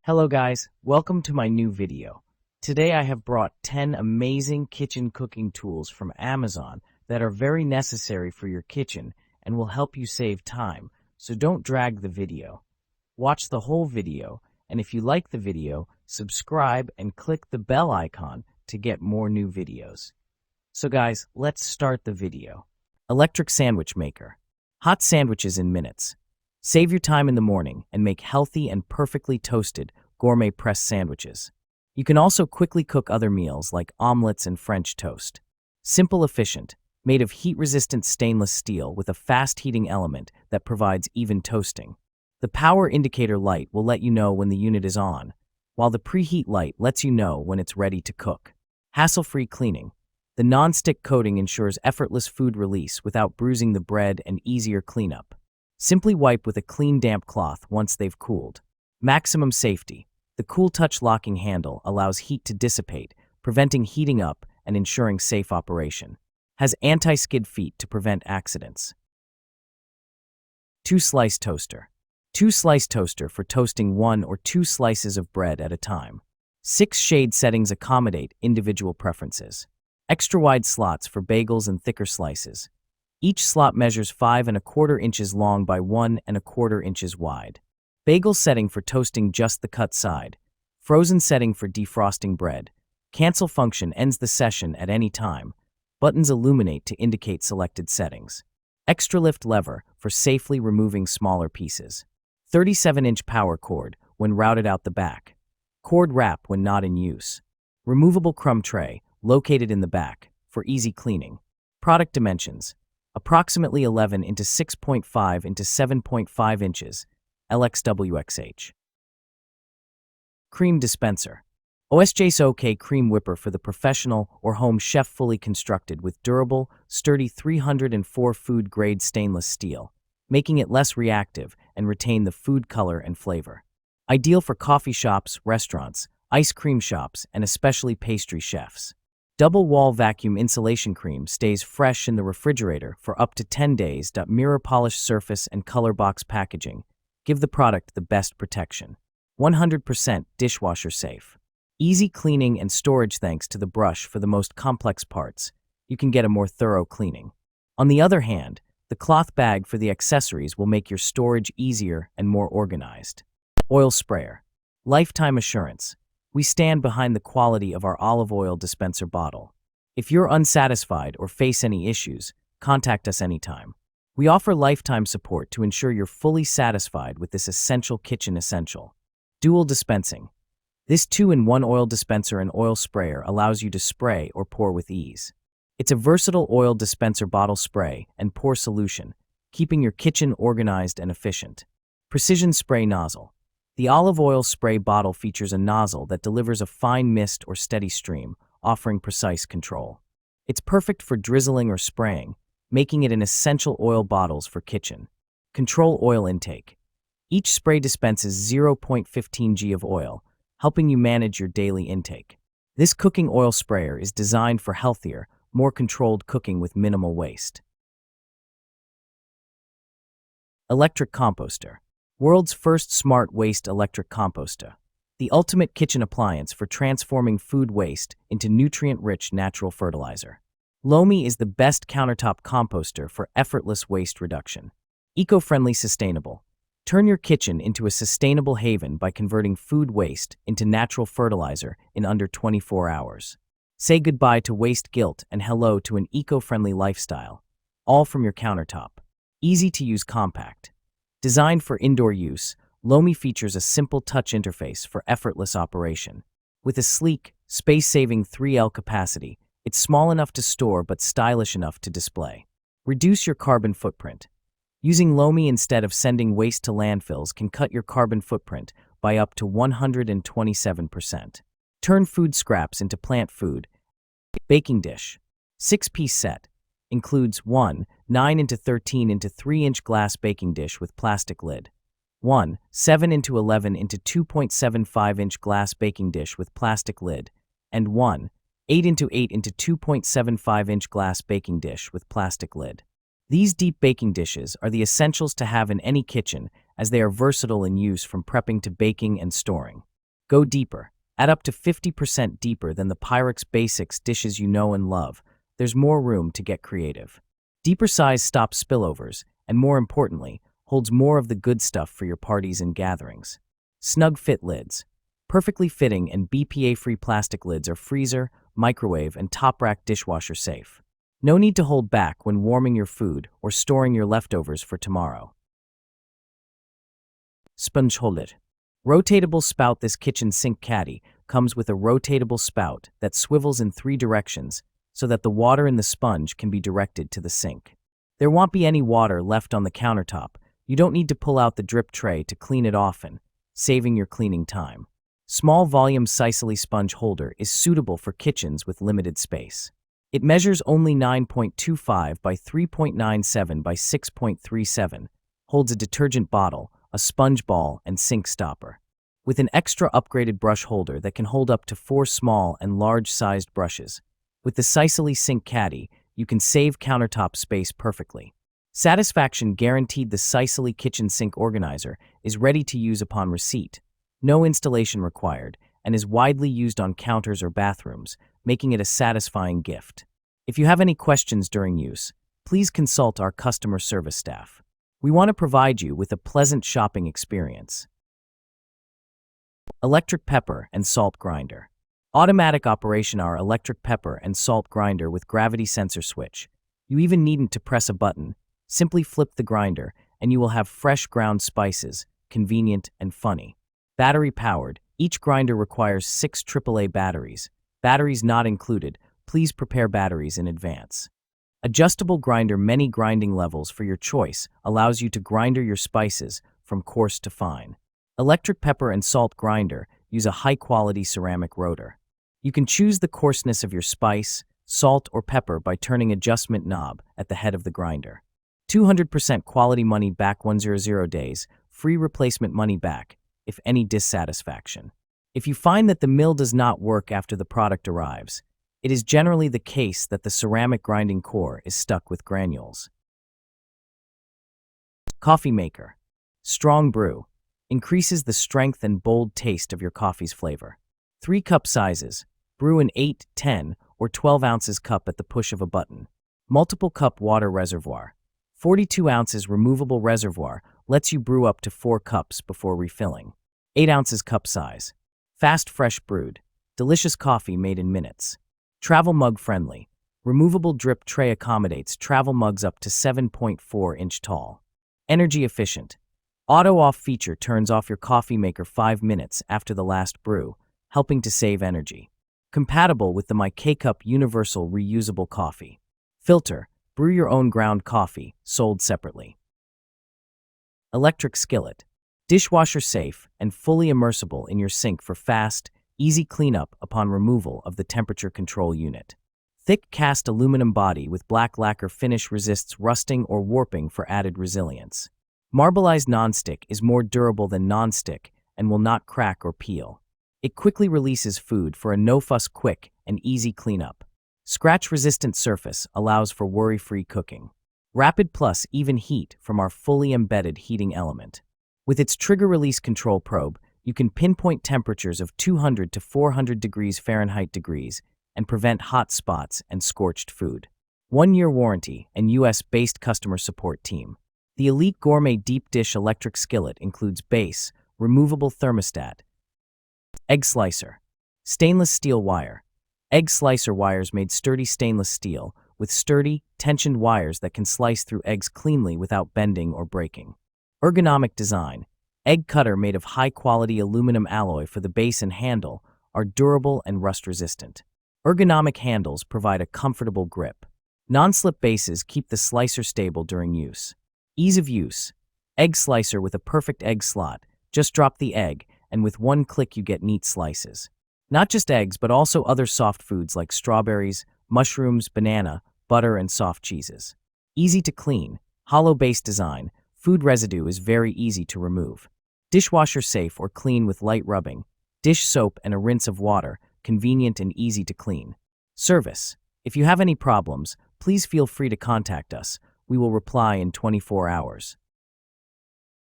Hello guys, welcome to my new video. Today I have brought 10 amazing kitchen cooking tools from Amazon that are very necessary for your kitchen and will help you save time, so don't drag the video. Watch the whole video, and if you like the video, subscribe and click the bell icon to get more new videos. So guys, let's start the video. Electric sandwich maker. Hot sandwiches in minutes. Save your time in the morning and make healthy and perfectly toasted gourmet pressed sandwiches. You can also quickly cook other meals like omelets and French toast. Simple, efficient, made of heat-resistant stainless steel with a fast heating element that provides even toasting. The power indicator light will let you know when the unit is on, while the preheat light lets you know when it's ready to cook. Hassle-free cleaning. The non-stick coating ensures effortless food release without bruising the bread and easier cleanup. Simply wipe with a clean damp cloth once they've cooled. Maximum safety. The Cool Touch locking handle allows heat to dissipate, preventing heating up and ensuring safe operation. Has anti-skid feet to prevent accidents. Two-slice toaster. Two-slice toaster for toasting 1 or 2 slices of bread at a time. 6 shade settings accommodate individual preferences. Extra wide slots for bagels and thicker slices. Each slot measures 5¼ inches long by 1¼ inches wide. Bagel setting for toasting just the cut side. Frozen setting for defrosting bread. Cancel function ends the session at any time. Buttons illuminate to indicate selected settings. Extra lift lever for safely removing smaller pieces. 37-inch power cord when routed out the back. Cord wrap when not in use. Removable crumb tray located in the back for easy cleaning. Product dimensions. Approximately 11 into 6.5 into 7.5 inches, LXWXH. Cream dispenser. OSJ's OK cream whipper for the professional or home chef, fully constructed with durable, sturdy 304 food-grade stainless steel, making it less reactive and retain the food color and flavor. Ideal for coffee shops, restaurants, ice cream shops, and especially pastry chefs. Double wall vacuum insulation cream stays fresh in the refrigerator for up to 10 days. Mirror polished surface and color box packaging give the product the best protection. 100% dishwasher safe. Easy cleaning and storage thanks to the brush for the most complex parts. You can get a more thorough cleaning. On the other hand, the cloth bag for the accessories will make your storage easier and more organized. Oil sprayer. Lifetime assurance. We stand behind the quality of our olive oil dispenser bottle. If you're unsatisfied or face any issues, contact us anytime. We offer lifetime support to ensure you're fully satisfied with this essential kitchen essential. Dual dispensing. This 2-in-1 oil dispenser and oil sprayer allows you to spray or pour with ease. It's a versatile oil dispenser bottle spray and pour solution, keeping your kitchen organized and efficient. Precision spray nozzle. The olive oil spray bottle features a nozzle that delivers a fine mist or steady stream, offering precise control. It's perfect for drizzling or spraying, making it an essential oil bottles for kitchen. Control oil intake. Each spray dispenses 0.15 g of oil, helping you manage your daily intake. This cooking oil sprayer is designed for healthier, more controlled cooking with minimal waste. Electric composter. World's first smart waste electric composter. The ultimate kitchen appliance for transforming food waste into nutrient-rich natural fertilizer. Lomi is the best countertop composter for effortless waste reduction. Eco-friendly, sustainable. Turn your kitchen into a sustainable haven by converting food waste into natural fertilizer in under 24 hours. Say goodbye to waste guilt and hello to an eco-friendly lifestyle, all from your countertop. Easy to use, compact. Designed for indoor use, Lomi features a simple touch interface for effortless operation. With a sleek, space-saving 3L capacity, it's small enough to store but stylish enough to display. Reduce your carbon footprint. Using Lomi instead of sending waste to landfills can cut your carbon footprint by up to 127%. Turn food scraps into plant food. Baking dish. 6-piece set. Includes 1 9 into 13 into 3-inch glass baking dish with plastic lid. 1 7 into 11 into 2.75-inch glass baking dish with plastic lid. And 1 8 into 8 into 2.75-inch glass baking dish with plastic lid. These deep baking dishes are the essentials to have in any kitchen, as they are versatile in use from prepping to baking and storing. Go deeper. Add up to 50% deeper than the Pyrex Basics dishes you know and love. There's more room to get creative. Deeper size stops spillovers, and more importantly, holds more of the good stuff for your parties and gatherings. Snug fit lids. Perfectly fitting and BPA-free plastic lids are freezer, microwave, and top-rack dishwasher safe. No need to hold back when warming your food or storing your leftovers for tomorrow. Sponge holder. Rotatable spout. This kitchen sink caddy comes with a rotatable spout that swivels in 3 directions so that the water in the sponge can be directed to the sink. There won't be any water left on the countertop. You don't need to pull out the drip tray to clean it often, saving your cleaning time. Small volume Sicily sponge holder is suitable for kitchens with limited space. It measures only 9.25 by 3.97 by 6.37, holds a detergent bottle, a sponge ball, and sink stopper. With an extra upgraded brush holder that can hold up to 4 small and large-sized brushes. With the Sicily Sink Caddy, you can save countertop space perfectly. Satisfaction guaranteed. The Sicily Kitchen Sink Organizer is ready to use upon receipt. No installation required, and is widely used on counters or bathrooms, making it a satisfying gift. If you have any questions during use, please consult our customer service staff. We want to provide you with a pleasant shopping experience. Electric pepper and salt grinder. Automatic operation. Our electric pepper and salt grinder with gravity sensor switch. You even needn't to press a button. Simply flip the grinder and you will have fresh ground spices, convenient and funny. Battery powered. Each grinder requires 6 AAA batteries. Batteries not included. Please prepare batteries in advance. Adjustable grinder. Many grinding levels for your choice allows you to grind your spices from coarse to fine. Electric pepper and salt grinder use a high-quality ceramic rotor. You can choose the coarseness of your spice, salt, or pepper by turning adjustment knob at the head of the grinder. 200% quality money back 100 days, free replacement money back if any dissatisfaction. If you find that the mill does not work after the product arrives, it is generally the case that the ceramic grinding core is stuck with granules. Coffee maker. Strong brew. Increases the strength and bold taste of your coffee's flavor. 3 cup sizes. Brew in 8, 10, or 12 ounces cup at the push of a button. Multiple cup water reservoir. 42 ounces removable reservoir lets you brew up to 4 cups before refilling. 8 ounces cup size. Fast fresh brewed. Delicious coffee made in minutes. Travel mug friendly. Removable drip tray accommodates travel mugs up to 7.4 inch tall. Energy efficient. Auto off feature turns off your coffee maker 5 minutes after the last brew, helping to save energy. Compatible with the My K-Cup universal reusable coffee. Filter. Brew your own ground coffee, sold separately. Electric skillet. Dishwasher safe and fully immersible in your sink for fast, easy cleanup upon removal of the temperature control unit. Thick cast aluminum body with black lacquer finish resists rusting or warping for added resilience. Marbleized nonstick is more durable than nonstick and will not crack or peel. It quickly releases food for a no-fuss quick and easy cleanup. Scratch-resistant surface allows for worry-free cooking. Rapid plus even heat from our fully embedded heating element. With its trigger release control probe, you can pinpoint temperatures of 200 to 400 degrees Fahrenheit and prevent hot spots and scorched food. 1-year warranty and US-based customer support team. The Elite Gourmet Deep Dish Electric Skillet includes base, removable thermostat, egg slicer, stainless steel wire. Egg slicer wires made sturdy stainless steel with sturdy, tensioned wires that can slice through eggs cleanly without bending or breaking. Ergonomic design. Egg cutter made of high-quality aluminum alloy for the base and handle are durable and rust-resistant. Ergonomic handles provide a comfortable grip. Non-slip bases keep the slicer stable during use. Ease of use. Egg slicer with a perfect egg slot. Just drop the egg, and with 1 click you get neat slices. Not just eggs, but also other soft foods like strawberries, mushrooms, banana, butter, and soft cheeses. Easy to clean. Hollow base design. Food residue is very easy to remove. Dishwasher safe or clean with light rubbing. Dish soap and a rinse of water. Convenient and easy to clean. Service. If you have any problems, please feel free to contact us. We will reply in 24 hours.